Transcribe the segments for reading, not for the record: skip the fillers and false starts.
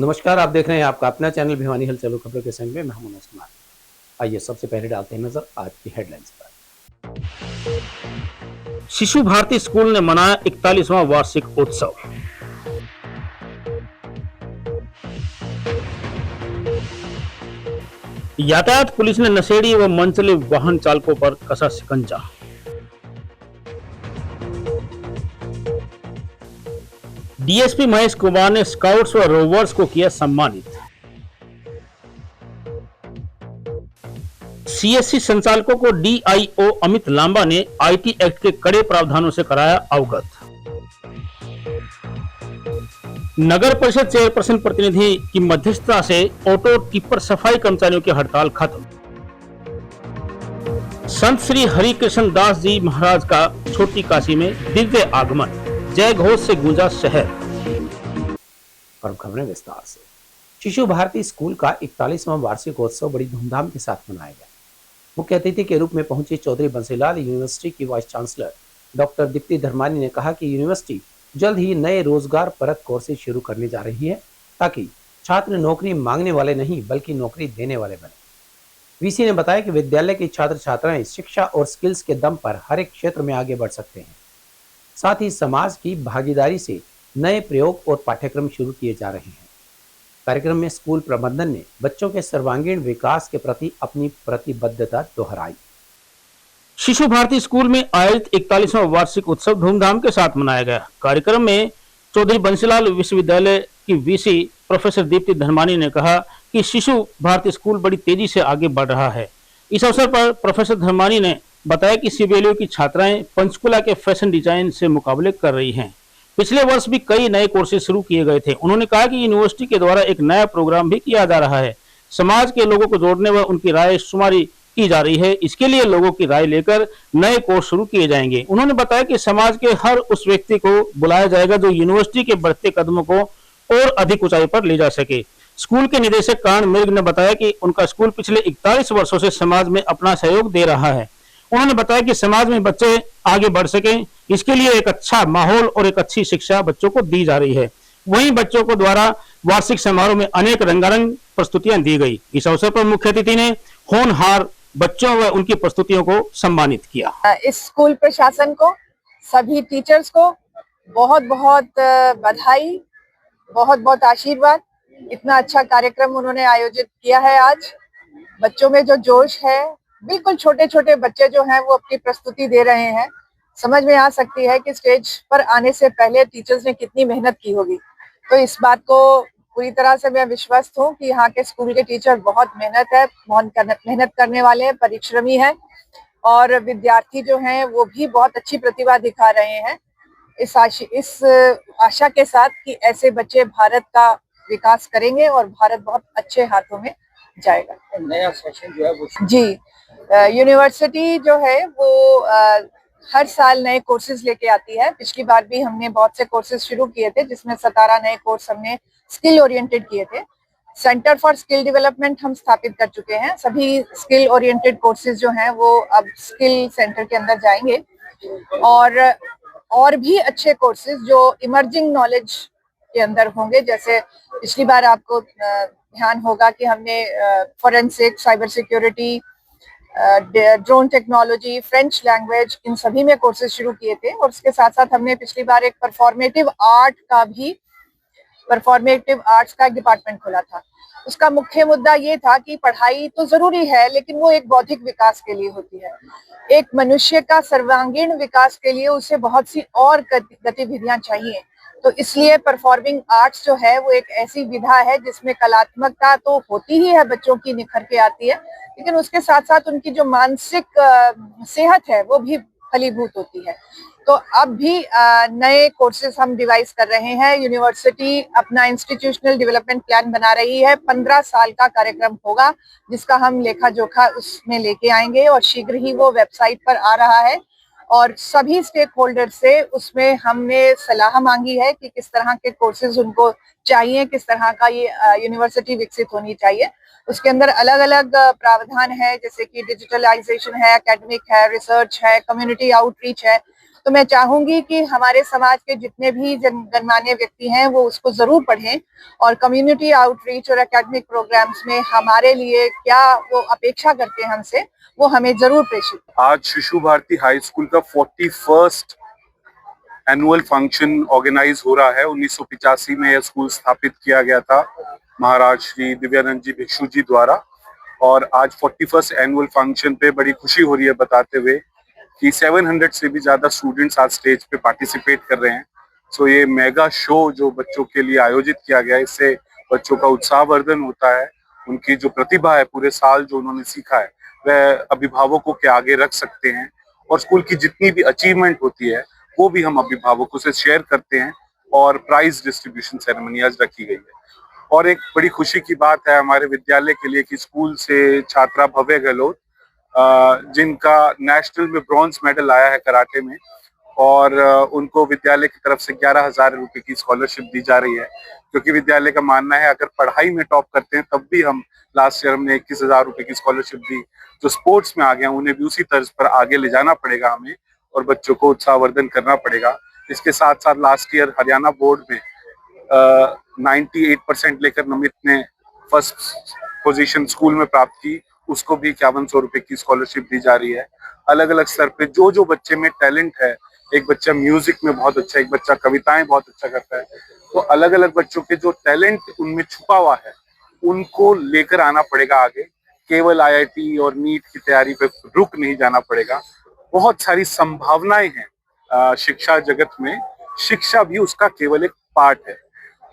नमस्कार, आप देख रहे हैं आपका अपना चैनल भिवानी हलचल खबरों के संग में मैं हूं मनोज कुमार। आइए सबसे पहले डालते हैं नजर आज की हेडलाइंस पर। शिशु भारती स्कूल ने मनाया 41वां वार्षिक उत्सव। यातायात पुलिस ने नशेड़ी व मनचले वाहन चालकों पर कसा शिकंजा। डीएसपी महेश कुमार ने स्काउट्स व रोवर्स को किया सम्मानित। सीएससी संचालकों को डीआईओ अमित लांबा ने आईटी एक्ट के कड़े प्रावधानों से कराया अवगत। नगर परिषद चेयरपर्सन प्रतिनिधि की मध्यस्थता से ऑटो टिप्पर सफाई कर्मचारियों की हड़ताल खत्म। संत श्री हरिकृष्ण दास जी महाराज का छोटी काशी में दिव्य आगमन, जय घोष से गूंजा शहर। और खबरें विस्तार से। शिशु भारती स्कूल का 41वां वार्षिकोत्सव बड़ी धूमधाम के साथ मनाया गया। मुख्य अतिथि के रूप में पहुंची चौधरी बंसीलाल यूनिवर्सिटी की वाइस चांसलर डॉक्टर दीप्ति धर्मानी ने कहा कि यूनिवर्सिटी जल्द ही नए रोजगार परक कोर्सेज शुरू करने जा रही है ताकि छात्र नौकरी मांगने वाले नहीं बल्कि नौकरी देने वाले बने। वीसी ने बताया कि विद्यालय के छात्र छात्राएं शिक्षा और स्किल्स के दम पर हर एक क्षेत्र में आगे बढ़ सकते हैं। साथ ही समाज की भागीदारी से नए प्रयोग और पाठ्यक्रम शुरू किए जा रहे हैं। कार्यक्रम में स्कूल प्रबंधन ने बच्चों के सर्वांगीण विकास के प्रति अपनी प्रतिबद्धता दोहराई। शिशु भारती स्कूल में आयोजित 41वां वार्षिक उत्सव धूमधाम के साथ मनाया गया। कार्यक्रम में चौधरी बंसीलाल विश्वविद्यालय की वीसी प्रोफेसर दीप्ति धर्मानी ने कहा कि शिशु भारती स्कूल बड़ी तेजी से आगे बढ़ रहा है। इस अवसर पर प्रोफेसर धर्मानी ने बताया कि सीबीएलयू की छात्राएं पंचकुला के फैशन डिजाइन से मुकाबले कर रही हैं। पिछले वर्ष भी कई नए कोर्सेज शुरू किए गए थे। उन्होंने कहा कि यूनिवर्सिटी के द्वारा एक नया प्रोग्राम भी किया जा रहा है। समाज के लोगों को जोड़ने व उनकी राय शुमारी की जा रही है। इसके लिए लोगों की राय लेकर नए कोर्स शुरू किए जाएंगे। उन्होंने बताया कि समाज के हर उस व्यक्ति को बुलाया जाएगा जो यूनिवर्सिटी के बढ़ते कदमों को और अधिक ऊंचाई पर ले जा सके। स्कूल के निदेशक कान मिर्ग ने बताया कि उनका स्कूल पिछले 41 वर्षों से समाज में अपना सहयोग दे रहा है। उन्होंने बताया कि समाज में बच्चे आगे बढ़ सकें, इसके लिए एक अच्छा माहौल और एक अच्छी शिक्षा बच्चों को दी जा रही है। वहीं बच्चों को द्वारा वार्षिक समारोह में अनेक रंगारंग प्रस्तुतियां दी गई। इस अवसर पर मुख्य अतिथि ने होनहार बच्चों व उनकी प्रस्तुतियों को सम्मानित किया। इस स्कूल प्रशासन को, सभी टीचर्स को बहुत बहुत बधाई, बहुत बहुत आशीर्वाद। इतना अच्छा कार्यक्रम उन्होंने आयोजित किया है। आज बच्चों में जो जोश है, बिल्कुल छोटे छोटे बच्चे जो हैं वो अपनी प्रस्तुति दे रहे हैं। समझ में आ सकती है कि स्टेज पर आने से पहले टीचर्स ने कितनी मेहनत की होगी। तो इस बात को पूरी तरह से मैं विश्वस्त हूँ कि यहाँ के स्कूल के टीचर बहुत मेहनत करने वाले हैं, परिश्रमी हैं और विद्यार्थी जो हैं वो भी बहुत अच्छी प्रतिभा दिखा रहे हैं। इस आशा के साथ कि ऐसे बच्चे भारत का विकास करेंगे और भारत बहुत अच्छे हाथों में जाएगा। नया सेशन जो है वो जी, यूनिवर्सिटी जो है वो हर साल नए कोर्सेज लेके आती है। पिछली बार भी हमने बहुत से कोर्सेज शुरू किए थे जिसमें 17 नए कोर्स हमने स्किल ओरिएंटेड किए थे। सेंटर फॉर स्किल डेवलपमेंट हम स्थापित कर चुके हैं। सभी स्किल ओरिएंटेड कोर्सेज जो हैं वो अब स्किल सेंटर के अंदर जाएंगे और भी अच्छे कोर्सेज जो इमर्जिंग नॉलेज के अंदर होंगे। जैसे पिछली बार आपको ध्यान होगा कि हमने forensic, cyber security, drone technology, French language, इन सभी में कोर्सेज शुरू किए थे। और उसके साथ साथ हमने पिछली बार एक परफॉर्मेटिव आर्ट्स का एक डिपार्टमेंट खोला था। उसका मुख्य मुद्दा ये था कि पढ़ाई तो जरूरी है लेकिन वो एक बौद्धिक विकास के लिए होती है। एक मनुष्य का सर्वांगीण विकास के लिए उसे बहुत सी और गतिविधियां चाहिए। तो इसलिए परफॉर्मिंग आर्ट्स जो है वो एक ऐसी विधा है जिसमें कलात्मकता तो होती ही है, बच्चों की निखर के आती है, लेकिन उसके साथ साथ उनकी जो मानसिक सेहत है वो भी फलीभूत होती है। तो अब भी नए कोर्सेज हम डिवाइस कर रहे हैं। यूनिवर्सिटी अपना इंस्टीट्यूशनल डेवलपमेंट प्लान बना रही है। 15 साल का कार्यक्रम होगा जिसका हम लेखा जोखा उसमें लेके आएंगे और शीघ्र ही वो वेबसाइट पर आ रहा है। और सभी स्टेक होल्डर से उसमें हमने सलाह मांगी है कि किस तरह के कोर्सेज उनको चाहिए, किस तरह का ये यूनिवर्सिटी विकसित होनी चाहिए। उसके अंदर अलग अलग प्रावधान है, जैसे कि डिजिटलाइजेशन है, एकेडमिक है, रिसर्च है, कम्युनिटी आउटरीच है। तो मैं चाहूंगी कि हमारे समाज के जितने भी गणमान्य व्यक्ति हैं वो उसको जरूर पढ़ें और कम्युनिटी आउटरीच और एकेडमिक प्रोग्राम्स में हमारे लिए क्या वो अपेक्षा करते हैं हमसे, वो हमें जरूर प्रेषित। आज शिशु भारती हाई स्कूल का 41st एनुअल फंक्शन ऑर्गेनाइज हो रहा है। 1985 में यह स्कूल स्थापित किया गया था महाराज श्री दिव्यानंद जी भिक्षु जी द्वारा, और आज 41st एनुअल फंक्शन पे बड़ी खुशी हो रही है बताते हुए कि 700 से भी ज्यादा स्टूडेंट्स आज स्टेज पे पार्टिसिपेट कर रहे हैं। सो ये मेगा शो जो बच्चों के लिए आयोजित किया गया है, इससे बच्चों का उत्साहवर्धन होता है। उनकी जो प्रतिभा है, पूरे साल जो उन्होंने सीखा है, वह अभिभावकों के आगे रख सकते हैं, और स्कूल की जितनी भी अचीवमेंट होती है वो भी हम अभिभावकों से शेयर करते हैं, और प्राइज डिस्ट्रीब्यूशन सेरेमनी आज रखी गई है। और एक बड़ी खुशी की बात है हमारे विद्यालय के लिए कि स्कूल से छात्रा भव्य गहलोत, जिनका नेशनल में ब्रॉन्ज मेडल आया है कराटे में, और उनको विद्यालय की तरफ से 11,000 रुपए की स्कॉलरशिप दी जा रही है, क्योंकि विद्यालय का मानना है अगर पढ़ाई में टॉप करते हैं तब भी हम, लास्ट ईयर हमने 21,000 रुपए की स्कॉलरशिप दी, जो स्पोर्ट्स में आ गए उन्हें भी उसी तर्ज पर आगे ले जाना पड़ेगा हमें, और बच्चों को उत्साहवर्धन करना पड़ेगा। इसके साथ साथ लास्ट ईयर हरियाणा बोर्ड में 98% लेकर नमित ने फर्स्ट पोजीशन स्कूल में प्राप्त की, उसको भी 5100 रुपए की स्कॉलरशिप दी जा रही है। अलग अलग स्तर पे जो जो बच्चे में टैलेंट है, एक बच्चा म्यूजिक में बहुत अच्छा, एक बच्चा कविताएं बहुत अच्छा करता है, तो अलग अलग बच्चों के जो टैलेंट उनमें छुपा हुआ है उनको लेकर आना पड़ेगा आगे। केवल आईआईटी और नीट की तैयारी पे रुक नहीं जाना पड़ेगा। बहुत सारी संभावनाएं हैं शिक्षा जगत में, शिक्षा भी उसका केवल एक पार्ट है।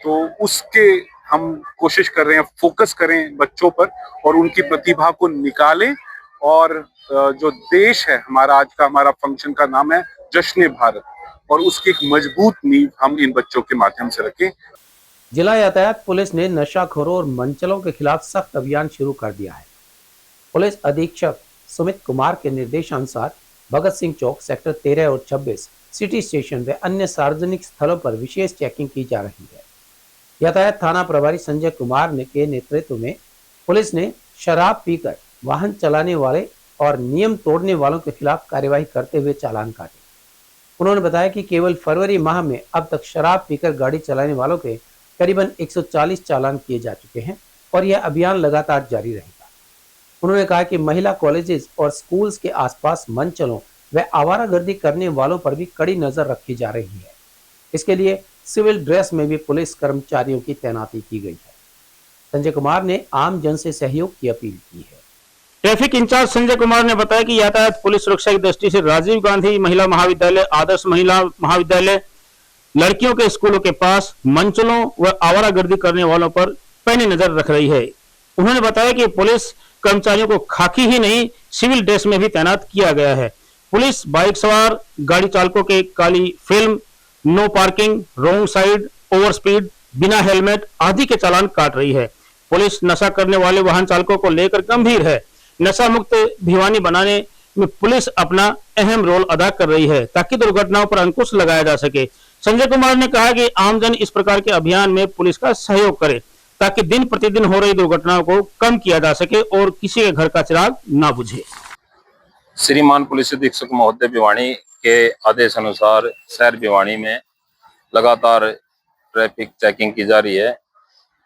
तो उसके हम कोशिश कर रहे हैं, फोकस करें बच्चों पर और उनकी प्रतिभा को निकालें। और जो देश है हमारा, आज का हमारा फंक्शन का नाम है जश्न भारत, और उसकी एक मजबूत नींव हम इन बच्चों के माध्यम से रखें। जिला यातायात पुलिस ने नशाखोरों और मंचलों के खिलाफ सख्त अभियान शुरू कर दिया है। पुलिस अधीक्षक सुमित कुमार के निर्देशानुसार भगत सिंह चौक, सेक्टर 13 और 26, सिटी स्टेशन व अन्य सार्वजनिक स्थलों पर विशेष चेकिंग की जा रही है। यातायात थाना प्रभारी संजय कुमार के नेतृत्व में पुलिस ने शराब पीकर वाहन चलाने वाले और नियम तोड़ने वालों के खिलाफ कार्यवाही करते हुए चालान काटे। उन्होंने बताया कि केवल फरवरी माह में अब तक शराब पीकर गाड़ी चलाने वालों के करीबन 140 चालान किए जा चुके हैं और यह अभियान लगातार जारी रहेगा। उन्होंने कहा कि महिला कॉलेजेस और स्कूल्स के आसपास मंचलों व आवारागर्दी करने वालों पर भी कड़ी नजर रखी जा रही है। इसके लिए सिविल ड्रेस में भी पुलिस कर्मचारियों की तैनाती की गई है। संजय कुमार ने आम जन से सहयोग की अपील की है। ट्रैफिक इंचार्ज संजय कुमार ने बताया कि यातायात पुलिस सुरक्षा की दृष्टि से राजीव गांधी महिला महाविद्यालय, आदर्श महिला महाविद्यालय, लड़कियों के स्कूलों के पास मंचलों व आवारागर्दी करने वालों पर पैनी नजर रख रही है। उन्होंने बताया कि पुलिस कर्मचारियों को खाकी ही नहीं, सिविल ड्रेस में भी तैनात किया गया है। पुलिस बाइक सवार गाड़ी चालकों के काली film, no parking, wrong side, over speed, बिना हेलमेट आदि के चालान काट रही है। पुलिस नशा करने वाले वाहन चालकों को लेकर गंभीर है। नशा मुक्त भिवानी बनाने में पुलिस अपना अहम रोल अदा कर रही है ताकि दुर्घटनाओं पर अंकुश लगाया जा सके। संजय कुमार ने कहा कि आमजन इस प्रकार के अभियान में पुलिस का सहयोग करे ताकि दिन प्रतिदिन हो रही दुर्घटनाओं को कम किया जा सके और किसी के घर का चिराग ना बुझे। श्रीमान पुलिस अधीक्षक महोदय भिवानी के आदेश अनुसार शहर भिवानी में लगातार ट्रैफिक चेकिंग की जा रही है,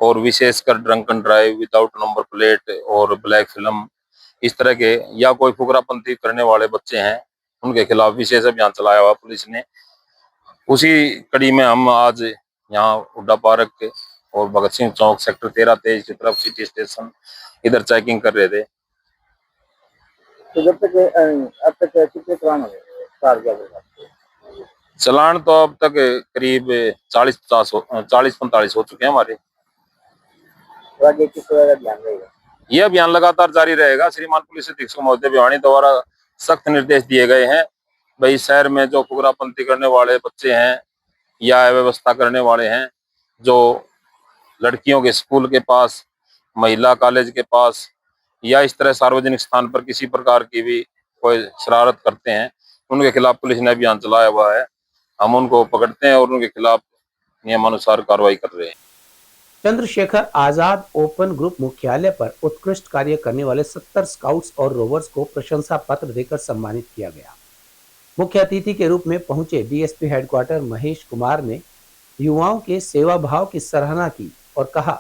और विशेषकर drunken drive, without number plate और ब्लैक फिल्म, इस तरह के या कोई फुकरापंथी करने वाले बच्चे हैं उनके खिलाफ विशेष अभियान चलाया हुआ पुलिस ने। उसी कड़ी में हम आज यहाँ हुड्डा पार्क और भगत सिंह चौक, सेक्टर 13-23 की तरफ सिटी स्टेशन इधर चेकिंग कर रहे थे। तो जब तक अब तक कितने चालान हो गए? चलान तो अब तक करीब 40-45 हो चुके हैं हमारे। तो आगे किस तरह का ध्यान रहेगा? ये अभियान लगातार जारी रहेगा। श्रीमान पुलिस अधीक्षक महोदय भिवानी द्वारा सख्त निर्देश दिए गए हैं, भाई शहर में जो फुकरापंथी करने वाले बच्चे हैं या अव्यवस्था करने वाले हैं, जो लड़कियों के स्कूल के पास, महिला कॉलेज के पास या इस तरह सार्वजनिक स्थान पर किसी प्रकार की भी कोई शरारत करते हैं, उनके खिलाफ पुलिस ने अभियान चलाया हुआ है। हम उनको पकड़ते हैं और उनके खिलाफ नियमानुसार कार्रवाई कर रहे हैं। चंद्रशेखर आजाद ओपन ग्रुप मुख्यालय पर उत्कृष्ट कार्य करने वाले 70 स्काउट्स और रोवर्स को प्रशंसा पत्र देकर सम्मानित किया गया। मुख्य अतिथि के रूप में पहुंचे डीएसपी हेडक्वार्टर महेश कुमार ने युवाओं के सेवा भाव की सराहना की और कहा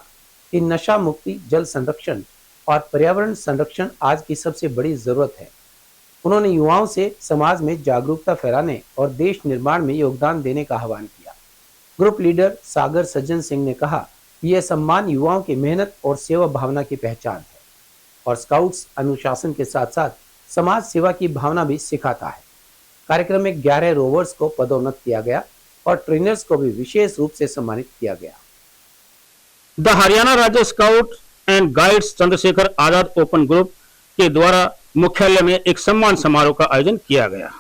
कि नशा मुक्ति, जल संरक्षण और पर्यावरण संरक्षण आज की सबसे बड़ी जरूरत है। उन्होंने युवाओं से समाज में जागरूकता फैलाने और देश निर्माण में योगदान देने का आह्वान किया। ग्रुप लीडर सागर सज्जन सिंह ने कहा कि यह सम्मान युवाओं की मेहनत और सेवा भावना की पहचान है और स्काउट्स अनुशासन के साथ साथ समाज सेवा की भावना भी सिखाता है। कार्यक्रम में 11 रोवर्स को पदोन्नत किया गया और ट्रेनर्स को भी विशेष रूप से सम्मानित किया गया। द हरियाणा राज्य scout and guides Chandrashekhar Azad open group के द्वारा मुख्यालय में एक सम्मान समारोह का आयोजन किया गया।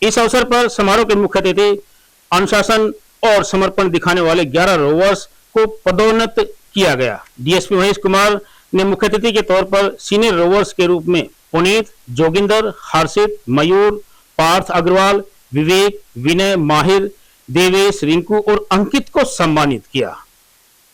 इस अवसर पर समारोह के मुख्य अतिथि अनुशासन और समर्पण दिखाने वाले 11 रोवर्स को पदोन्नत किया गया। डीएसपी महेश कुमार ने मुख्य अतिथि के तौर पर सीनियर रोवर्स के रूप में पुनीत, जोगिंदर, हर्षित, मयूर, पार्थ अग्रवाल, विवेक, विनय, माहिर, देवेश, रिंकू और अंकित को सम्मानित किया।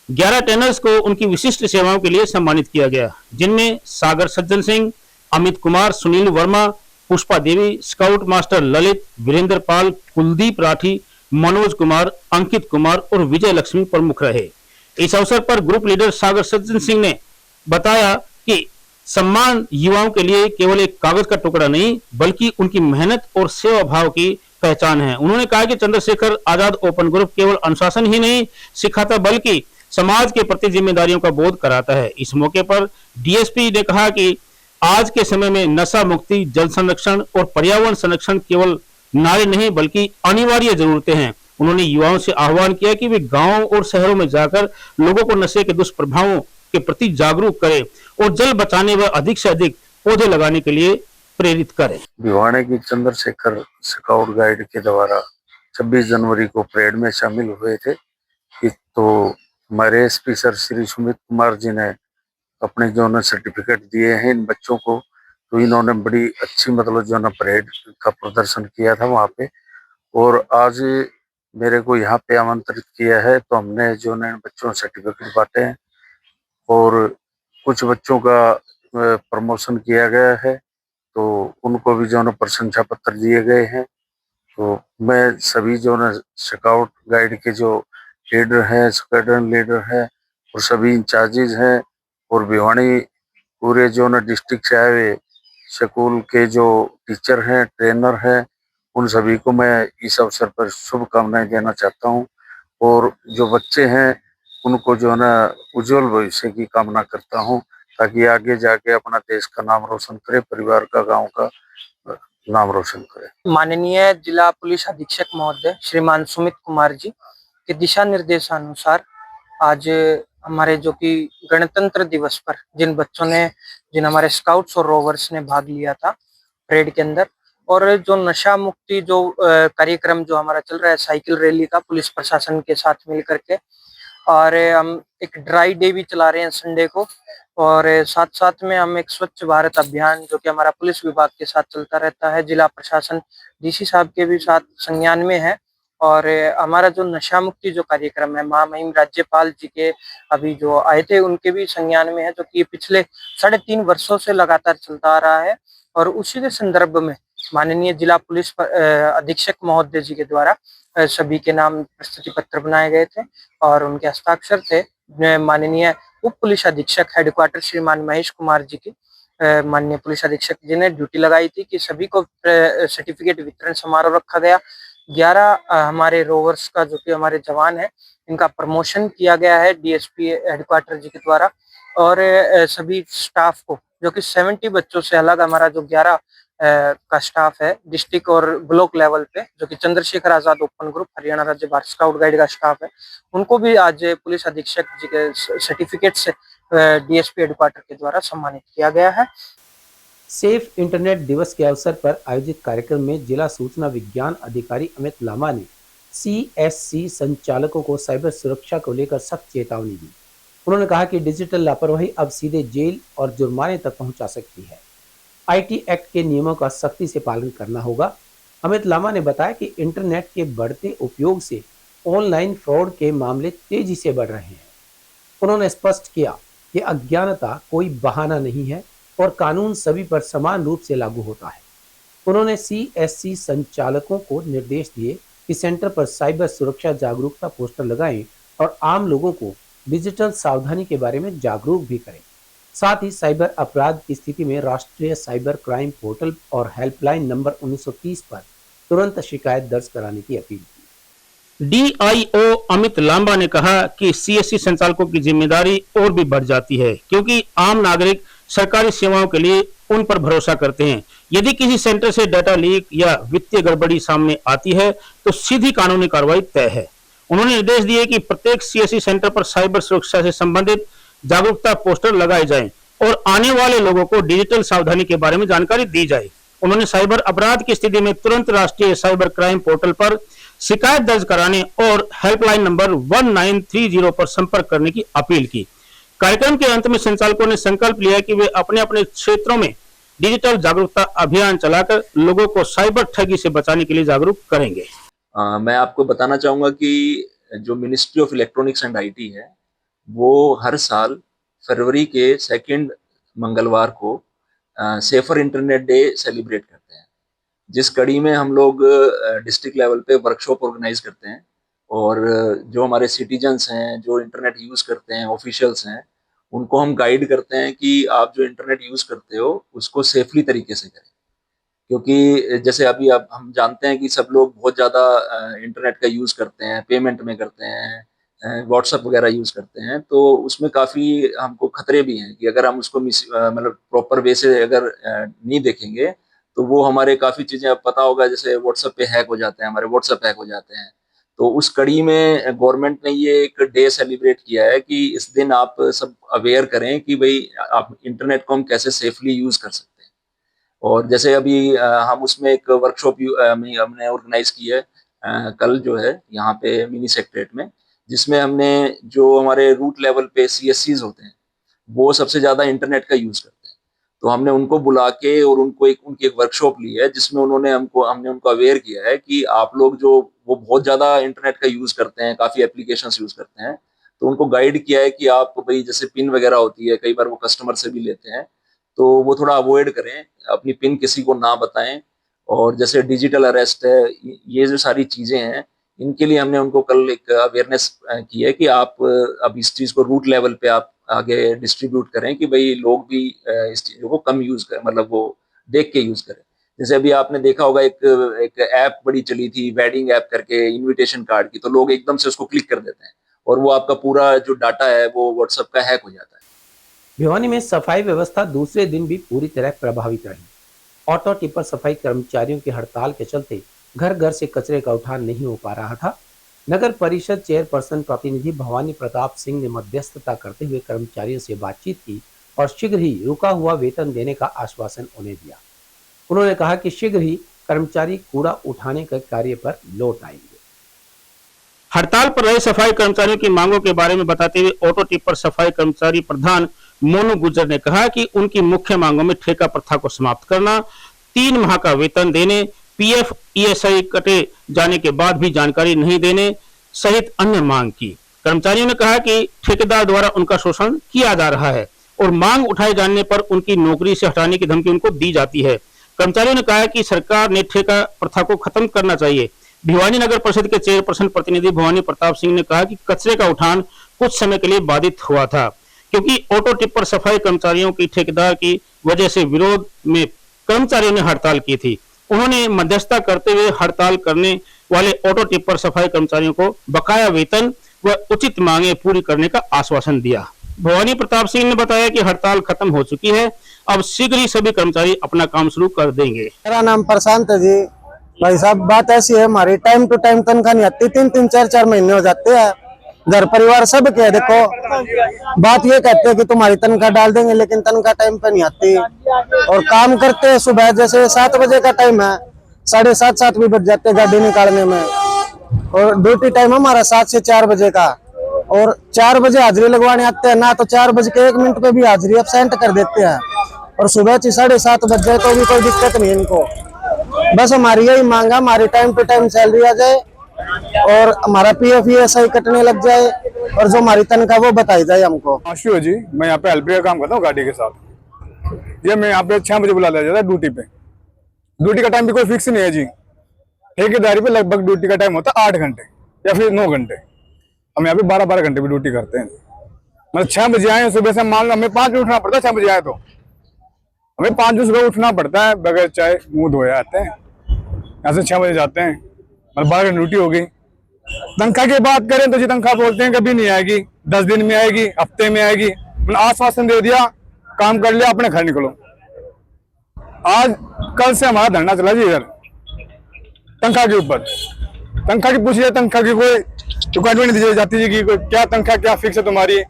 11 ट्रेनर्स को उनकी विशिष्ट सेवाओं के लिए सम्मानित किया गया, जिनमें सागर सज्जन सिंह, अमित कुमार, सुनील वर्मा, पुष्पा देवी, स्काउट मास्टर ललित, वीरेंद्र पाल, कुलदीप राठी, मनोज कुमार, अंकित कुमार और विजय लक्ष्मी प्रमुख रहे। इस अवसर पर ग्रुप लीडर सागर सज्जन सिंह ने बताया कि सम्मान युवाओं के लिए केवल एक कागज का टुकड़ा नहीं, बल्कि उनकी मेहनत और सेवा भाव की पहचान है। उन्होंने कहा कि चंद्रशेखर आजाद ओपन ग्रुप केवल अनुशासन ही नहीं सिखाता, बल्कि समाज के प्रति जिम्मेदारियों का बोध कराता है। इस मौके पर डीएसपी ने कहा कि आज के समय में नशा मुक्ति, जल संरक्षण और पर्यावरण संरक्षण केवल नारे नहीं बल्कि अनिवार्य जरूरतें हैं। उन्होंने युवाओं से आह्वान किया कि वे गांवों और शहरों में जाकर लोगों को नशे के दुष्प्रभावों के प्रति जागरूक करें और जल बचाने व अधिक से अधिक पौधे लगाने के लिए प्रेरित करें। भिवानी की चंद्रशेखर स्काउट गाइड के द्वारा 26 जनवरी को परेड में शामिल हुए थे। तो हमारे एसपी सर श्री सुमित कुमार जी ने अपने जो ना सर्टिफिकेट दिए हैं इन बच्चों को, तो इन्होंने बड़ी अच्छी मतलब जो ना परेड का प्रदर्शन किया था वहाँ पे। और आज मेरे को यहाँ पे आमंत्रित किया है, तो हमने जो ना बच्चों सर्टिफिकेट बांटे हैं और कुछ बच्चों का प्रमोशन किया गया है, तो उनको भी जो ना प्रशंसा पत्र दिए गए हैं। तो मैं सभी जो ना स्काउट गाइड के जो लीडर हैं, स्क्वाड्रन लीडर हैं और सभी इंचार्जेज हैं और भिवानी पूरे जो ना डिस्ट्रिक्ट से आए हुए स्कूल के जो टीचर हैं, ट्रेनर हैं, उन सभी को मैं इस अवसर पर शुभकामनाएं देना चाहता हूं। और जो बच्चे हैं उनको जो है ना उज्जवल भविष्य की कामना करता हूं, ताकि आगे जाके अपना देश का नाम रोशन करे, परिवार का, गांव का नाम रोशन करे। माननीय जिला पुलिस अधीक्षक महोदय श्रीमान सुमित कुमार जी के दिशा निर्देशानुसार आज हमारे जो कि गणतंत्र दिवस पर जिन हमारे स्काउट्स और रोवर्स ने भाग लिया था परेड के अंदर, और जो नशा मुक्ति जो कार्यक्रम जो हमारा चल रहा है साइकिल रैली का पुलिस प्रशासन के साथ मिल करके, और हम एक ड्राई डे भी चला रहे हैं संडे को, और साथ साथ में हम एक स्वच्छ भारत अभियान जो कि हमारा पुलिस विभाग के साथ चलता रहता है, जिला प्रशासन डीसी साहब के भी साथ संज्ञान में है। और हमारा जो नशा मुक्ति जो कार्यक्रम है महामहिम राज्यपाल जी के अभी जो आए थे उनके भी संज्ञान में है, जो कि पिछले 3.5 वर्षों से लगातार चलता आ रहा है। और उसी के संदर्भ में माननीय जिला पुलिस अधीक्षक महोदय जी के द्वारा सभी के नाम प्रस्तुति पत्र बनाए गए थे और उनके हस्ताक्षर थे। माननीय उप पुलिस अधीक्षक हेडक्वार्टर श्रीमान महेश कुमार जी की माननीय पुलिस अधीक्षक जी ने ड्यूटी लगाई थी कि सभी को सर्टिफिकेट वितरण समारोह रखा गया। 11 हमारे रोवर्स का जो कि हमारे जवान है इनका प्रमोशन किया गया है डीएसपी हेडक्वार्टर जी के द्वारा, और सभी स्टाफ को जो कि 70 बच्चों से अलग हमारा जो 11 का स्टाफ है डिस्ट्रिक्ट और ब्लॉक लेवल पे, जो कि चंद्रशेखर आजाद ओपन ग्रुप हरियाणा राज्य भारत स्काउट गाइड का स्टाफ है, उनको भी आज पुलिस अधीक्षक जी के सर्टिफिकेट से डीएसपी हेडक्वार्टर के द्वारा सम्मानित किया गया है। सेफ इंटरनेट दिवस के अवसर पर आयोजित कार्यक्रम में जिला सूचना विज्ञान अधिकारी अमित लामा ने सीएससी संचालकों को साइबर सुरक्षा को लेकर सख्त चेतावनी दी। उन्होंने कहा कि डिजिटल लापरवाही अब सीधे जेल और जुर्माने तक पहुंचा सकती है। आईटी एक्ट के नियमों का सख्ती से पालन करना होगा। अमित लामा ने बताया कि इंटरनेट के बढ़ते उपयोग से ऑनलाइन फ्रॉड के मामले तेजी से बढ़ रहे हैं। उन्होंने स्पष्ट किया कि अज्ञानता कोई बहाना नहीं है और कानून सभी पर समान रूप से लागू होता है। उन्होंने CSC संचालकों को निर्देश दिए कि सेंटर पर साइबर सुरक्षा जागरूकता पोस्टर लगाएं और आम लोगों को डिजिटल सावधानी के बारे में जागरूक भी करें। साथ ही साइबर अपराध की स्थिति में राष्ट्रीय साइबर क्राइम पोर्टल और हेल्पलाइन नंबर 1930 पर तुरंत शिकायत दर्ज कराने की अपील की। DIO अमित लांबा ने कहा कि CSC संचालकों की जिम्मेदारी और भी बढ़ जाती है, क्योंकि आम नागरिक सरकारी सेवाओं के लिए उन पर भरोसा करते हैं। यदि किसी सेंटर से डाटा लीक या वित्तीय गड़बड़ी सामने आती है तो सीधी कानूनी कार्रवाई तय है। उन्होंने निर्देश दिए कि प्रत्येक CSC सेंटर पर साइबर सुरक्षा से संबंधित जागरूकता पोस्टर लगाए जाएं और आने वाले लोगों को डिजिटल सावधानी के बारे में जानकारी दी जाए। उन्होंने साइबर अपराध की स्थिति में तुरंत राष्ट्रीय साइबर क्राइम पोर्टल पर शिकायत दर्ज कराने और हेल्पलाइन नंबर 1930 पर संपर्क करने की अपील की। कार्यक्रम के अंत में संचालकों ने संकल्प लिया कि वे अपने अपने क्षेत्रों में डिजिटल जागरूकता अभियान चलाकर लोगों को साइबर ठगी से बचाने के लिए जागरूक करेंगे। मैं आपको बताना चाहूँगा कि जो ministry of electronics and IT है वो हर साल फरवरी के 2 मंगलवार को सेफर इंटरनेट डे सेलिब्रेट करते हैं, जिस कड़ी में हम लोग डिस्ट्रिक्ट लेवल पे वर्कशॉप ऑर्गेनाइज करते हैं और जो हमारे सिटीजन्स हैं जो इंटरनेट यूज़ करते हैं, ऑफिशियल्स हैं, उनको हम गाइड करते हैं कि आप जो इंटरनेट यूज़ करते हो उसको सेफली तरीके से करें। क्योंकि जैसे अभी अब हम जानते हैं कि सब लोग बहुत ज़्यादा इंटरनेट का यूज़ करते हैं, पेमेंट में करते हैं, व्हाट्सएप वगैरह यूज़ करते हैं, तो उसमें काफ़ी हमको खतरे भी हैं कि अगर हम उसको मतलब प्रॉपर वे से अगर नहीं देखेंगे तो वो हमारे काफ़ी चीज़ें, अब पता होगा जैसे व्हाट्सएप पे हैक हो जाते हैं, हमारे व्हाट्सएप हैक हो जाते हैं। तो उस कड़ी में गवर्नमेंट ने ये एक डे सेलिब्रेट किया है कि इस दिन आप सब अवेयर करें कि भाई आप इंटरनेट को हम कैसे सेफली यूज़ कर सकते हैं। और जैसे अभी हम उसमें एक वर्कशॉप हमने ऑर्गेनाइज की है कल जो है यहाँ पे मिनी सेक्रेटरीट में, जिसमें हमने जो हमारे रूट लेवल पे CSCs होते हैं वो सबसे ज़्यादा इंटरनेट का यूज़ करते हैं, तो हमने उनको बुला के और उनकी एक वर्कशॉप ली है जिसमें हमने उनको अवेयर किया है कि आप लोग जो वो बहुत ज़्यादा इंटरनेट का यूज़ करते हैं, काफ़ी एप्लीकेशंस यूज़ करते हैं, तो उनको गाइड किया है कि आप भाई जैसे पिन वगैरह होती है, कई बार वो कस्टमर से भी लेते हैं, तो वो थोड़ा अवॉइड करें, अपनी पिन किसी को ना बताएं। और जैसे डिजिटल अरेस्ट है, ये जो सारी चीज़ें हैं, इनके लिए हमने उनको कल एक अवेयरनेस की है कि आप अब इस चीज़ को रूट लेवल पे आप आगे डिस्ट्रीब्यूट करें कि भाई लोग भी इस चीज़ों को कम यूज़ करें, मतलब वो देख के यूज़ करें। जैसे अभी आपने देखा होगा एक ऐप बड़ी चली थी, वेडिंग ऐप करके, इनविटेशन कार्ड की, तो लोग एकदम से उसको क्लिक कर देते हैं और वो आपका पूरा जो डाटा है वो व्हाट्सएप का हैक हो जाता है। भिवानी में सफाई व्यवस्था दूसरे दिन भी पूरी तरह प्रभावित रही। ऑटो टिपर सफाई कर्मचारियों की हड़ताल के चलते घर घर से कचरे का उठान नहीं हो पा रहा था। नगर परिषद चेयरपर्सन प्रतिनिधि भवानी प्रताप सिंह ने मध्यस्थता करते हुए कर्मचारियों से बातचीत की और शीघ्र ही रुका हुआ वेतन देने का आश्वासन उन्हें दिया। उन्होंने कहा कि शीघ्र ही कर्मचारी कूड़ा उठाने के कार्य पर लौट आएंगे। हड़ताल पर रहे सफाई कर्मचारियों की मांगों के बारे में बताते हुए ऑटो टिपर सफाई कर्मचारी प्रधान मोनू गुर्जर ने कहा कि उनकी मुख्य मांगों में ठेका प्रथा को समाप्त करना, 3 माह का वेतन देने, PF ESI कटे जाने के बाद भी जानकारी नहीं देने सहित अन्य मांग की। कर्मचारियों ने कहा कि ठेकेदार द्वारा उनका शोषण किया जा रहा है और मांग उठाए जाने पर उनकी नौकरी से हटाने की धमकी उनको दी जाती है। कर्मचारियों ने कहा कि सरकार ने ठेका प्रथा को खत्म करना चाहिए। भिवानी नगर परिषद के चेयरपर्सन प्रतिनिधि भवानी प्रताप सिंह ने कहा कि कचरे का उठान कुछ समय के लिए बाधित हुआ था, क्योंकि ऑटो टिपर सफाई कर्मचारियों की ठेकेदार की वजह से विरोध में कर्मचारियों ने हड़ताल की थी। उन्होंने मध्यस्थता करते हुए हड़ताल करने वाले ऑटो टिपर सफाई कर्मचारियों को बकाया वेतन व उचित मांगे पूरी करने का आश्वासन दिया। भवानी प्रताप सिंह ने बताया कि हड़ताल खत्म हो चुकी है, अब शीघ्र ही सभी कर्मचारी अपना काम शुरू कर देंगे। मेरा नाम प्रशांत है जी। भाई साहब, बात ऐसी है, हमारी टाइम टू टाइम तनख्वाह नहीं आती, 3-3, 4-4 महीने हो जाते हैं। घर परिवार सब के देखो, बात ये कहते हैं कि तुम्हारी तनख्वाह डाल देंगे, लेकिन तनख्वाह टाइम पे नहीं आती। और काम करते हैं सुबह जैसे 7 बजे का टाइम है, 7:30 भी बज जाते हैं गाड़ी निकालने में। और ड्यूटी टाइम हमारा 7 से 4 बजे का, और 4 बजे हाजिरी लगवाने आते हैं ना, तो 4 बज के 1 मिनट पे भी हाजिरी एब्सेंट कर देते हैं। और सुबह 7:30 बज जाए तो भी कोई दिक्कत नहीं इनको। बस हमारी यही मांग है, हमारी टाइम टू टाइम सैलरी आ जाए और हमारा PF ESI कटने लग जाए और जो हमारी तनख्वाह वो बताई जाए हमको। आशु जी, मैं यहाँ पे हेल्पर का काम करता हूँ गाड़ी के साथ। ये मैं यहाँ पे 6 बजे बुला लिया जाता है ड्यूटी पे, ड्यूटी का टाइम भी कोई फिक्स नहीं है जी। ठेकेदारी पे लगभग ड्यूटी का टाइम होता है 8 घंटे या फिर 9 घंटे। हम यहाँ पे 12-12 घंटे भी ड्यूटी करते हैं। मतलब 6 बजे आए सुबह से, मान लो हमें 5 बजे उठना पड़ता है। 6 बजे आए तो हमें 5 बजे सुबह उठना पड़ता है, बगैर चाय मुंह धोए आते हैं। यहाँ से 6 बजे जाते हैं, मतलब 12 घंटे ड्यूटी हो गई। तनख्वाह की बात करें तो जी तनख्वाह बोलते हैं कभी नहीं आएगी, 10 दिन में आएगी, हफ्ते में आएगी। मैंने आश्वासन दे दिया, काम कर लिया, अपने घर निकलो। आज कल से हमारा धरना चला जी इधर तनख्वाह के ऊपर। तनख्वाह की पूछिए, तनख्वाह की कोई रिक्वायरमेंट नहीं दी जाती जी कि क्या तनख्वाह क्या फिक्स है तुम्हारी,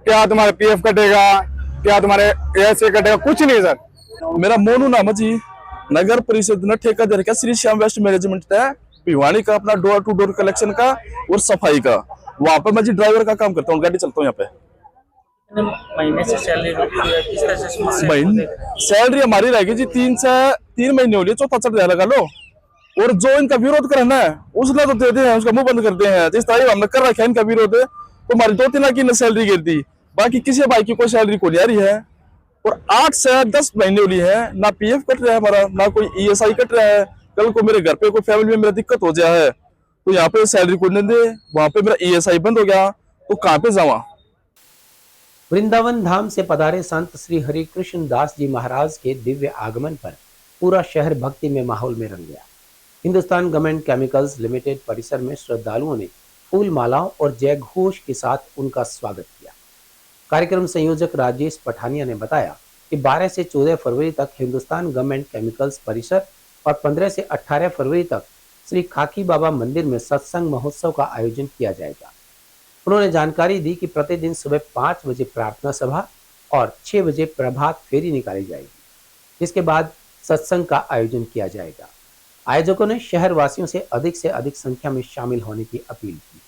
क्या तुम्हारा पीएफ कटेगा, क्या तुम्हारे ऐसे कटेगा, कुछ नहीं सर। मेरा मोनू नाम है जी। नगर परिषद ने ठेका दे रखा श्री श्याम वेस्ट मैनेजमेंट है भिवानी का, अपना डोर टू डोर कलेक्शन का और सफाई का। वहां पर मैं जी ड्राइवर का काम करता हूँ, गाड़ी चलता हूँ यहाँ पे। महीने से सैलरी किस तरह से? महीने सैलरी हमारी रहेगी जी 3 महीने हो लिए, चौथा चढ़ जाए लगा लो। और जो इनका विरोध करना है उसने तो देते हैं, उसका मुंह बंद करते हैं। जिस तरह हमने कर रखा है इनका विरोध, तो हमारी 2-3 लाख की सैलरी गिरती, बाकी किसी भाई की कोई सैलरी को नहीं आ रही है। और 8 से 10 महीने हो लिए है, ना पीएफ कट रहा है हमारा, ना कोई ईएसआई कट रहा है। कल को मेरे घर पे कोई फैमिली में मेरा दिक्कत हो जाए है तो यहाँ पे सैलरी को नहीं दे, वहां पे मेरा ईएसआई बंद हो गया तो कहाँ पे जावा। वृंदावन धाम से पधारे संत श्री हरिकृष्ण दास जी महाराज के दिव्य आगमन पर पूरा शहर भक्ति में माहौल में रंग गया। हिंदुस्तान गवर्नमेंट केमिकल्स लिमिटेड परिसर में श्रद्धालुओं ने फूल मालाओं और जय घोष के साथ उनका स्वागत किया। कार्यक्रम संयोजक राजेश पठानिया ने बताया कि 12 से 14 फरवरी तक हिंदुस्तान गवर्नमेंट केमिकल्स परिसर और 15 से 18 फरवरी तक श्री खाकी बाबा मंदिर में सत्संग महोत्सव का आयोजन किया जाएगा। उन्होंने जानकारी दी कि प्रतिदिन सुबह 5 बजे प्रार्थना सभा और 6 बजे प्रभात फेरी निकाली जाएगी, जिसके बाद सत्संग का आयोजन किया जाएगा। आयोजकों ने शहर वासियों से अधिक संख्या में शामिल होने की अपील की।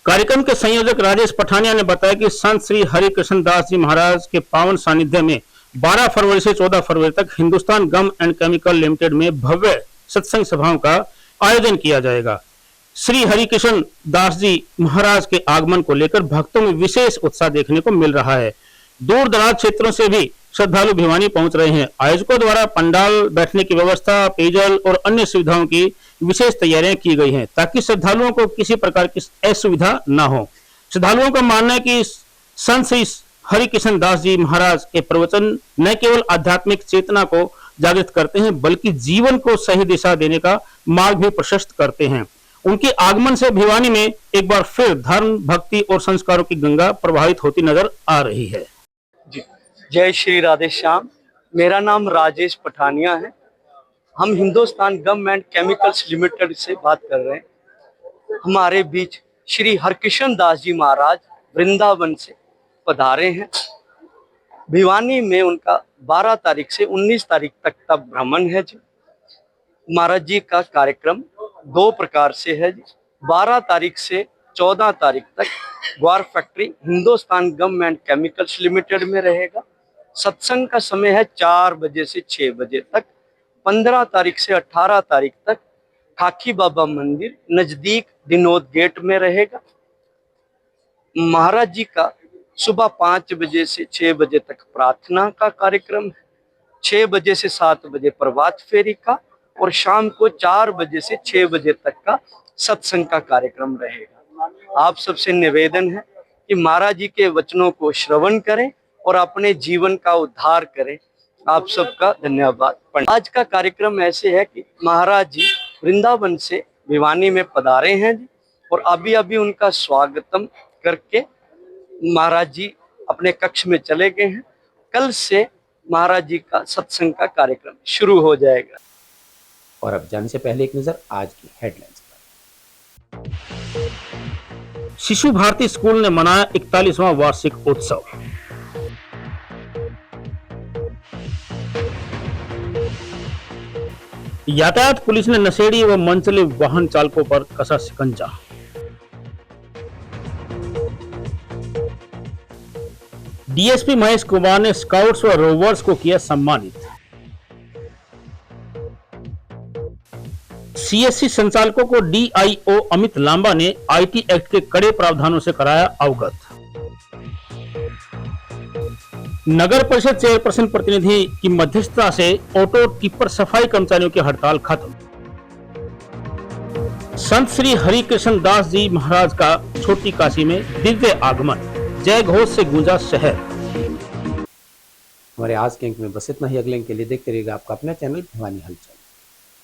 कार्यक्रम के संयोजक राजेश पठानिया ने बताया कि संत श्री हरिकृष्ण दास जी महाराज के पावन सानिध्य में 12 फरवरी से 14 फरवरी तक Hindustan gum and chemical limited में भव्य सत्संग सभाओं का आयोजन किया जाएगा। श्री हरिकृष्ण दास जी महाराज के आगमन को लेकर भक्तों में विशेष उत्साह देखने को मिल रहा है। दूर दराज क्षेत्रों से भी श्रद्धालु भिवानी पहुंच रहे हैं। आयोजकों द्वारा पंडाल, बैठने की व्यवस्था, पेयजल और अन्य सुविधाओं की विशेष तैयारियां की गई हैं ताकि श्रद्धालुओं को किसी प्रकार की असुविधा न हो। श्रद्धालुओं का मानना है कि संत श्री हरिकृष्ण दास जी महाराज के प्रवचन न केवल आध्यात्मिक चेतना को जागृत करते हैं बल्कि जीवन को सही दिशा देने का मार्ग भी प्रशस्त करते हैं। उनके आगमन से भिवानी में एक बार फिर धर्म, भक्ति और संस्कारों की गंगा प्रवाहित होती नजर आ रही है। जय श्री राधे श्याम। मेरा नाम राजेश पठानिया है। हम Hindustan gum and chemicals limited से बात कर रहे हैं। हमारे बीच श्री हरकृष्ण दास जी महाराज वृंदावन से पधारे हैं। भिवानी में उनका 12 तारीख से 19 तारीख तक का भ्रमण है जी। महाराज जी का कार्यक्रम 2 प्रकार से है जी। 12 तारीख से 14 तारीख तक ग्वार factory Hindustan gum and chemicals limited में रहेगा। सत्संग का समय है 4 बजे से 6 बजे तक। 15 तारीख से 18 तारीख तक खाकी बाबा मंदिर नजदीक दिनोद गेट में रहेगा। महाराज जी का सुबह 5 बजे से 6 बजे तक प्रार्थना का कार्यक्रम है। 6 बजे से 7 बजे प्रभात फेरी का और शाम को 4 बजे से 6 बजे तक का सत्संग का कार्यक्रम रहेगा। आप सबसे निवेदन है कि महाराज जी के वचनों को श्रवण करें और अपने जीवन का उद्धार करें। आप सबका धन्यवाद। आज का कार्यक्रम ऐसे है कि महाराज जी वृंदावन से भिवानी में पधारे हैं जी और अभी अभी उनका स्वागतम करके महाराज जी अपने कक्ष में चले गए हैं। कल से महाराज जी का सत्संग का कार्यक्रम शुरू हो जाएगा। और अब जाने से पहले एक नजर आज की हेडलाइंस पर। शिशु भारती स्कूल ने मनाया 41वां वार्षिक उत्सव। यातायात पुलिस ने नशेड़ी व मनचले वाहन चालकों पर कसा शिकंजा। डीएसपी महेश कुमार ने स्काउट्स व रोवर्स को किया सम्मानित। सीएससी संचालकों को डीआईओ अमित लांबा ने आईटी एक्ट के कड़े प्रावधानों से कराया अवगत। नगर परिषद चेयरपर्सन प्रतिनिधि की मध्यस्थता से ऑटो टिप्पर सफाई कर्मचारियों की हड़ताल खत्म। संत श्री हरिकृष्ण दास जी महाराज का छोटी काशी में दिव्य आगमन, जय घोष से गूंजा शहर। हमारे आज के अंक में बस इतना ही। अगले अंक के लिए देखते रहिएगा आपका अपना चैनल भिवानी हलचल।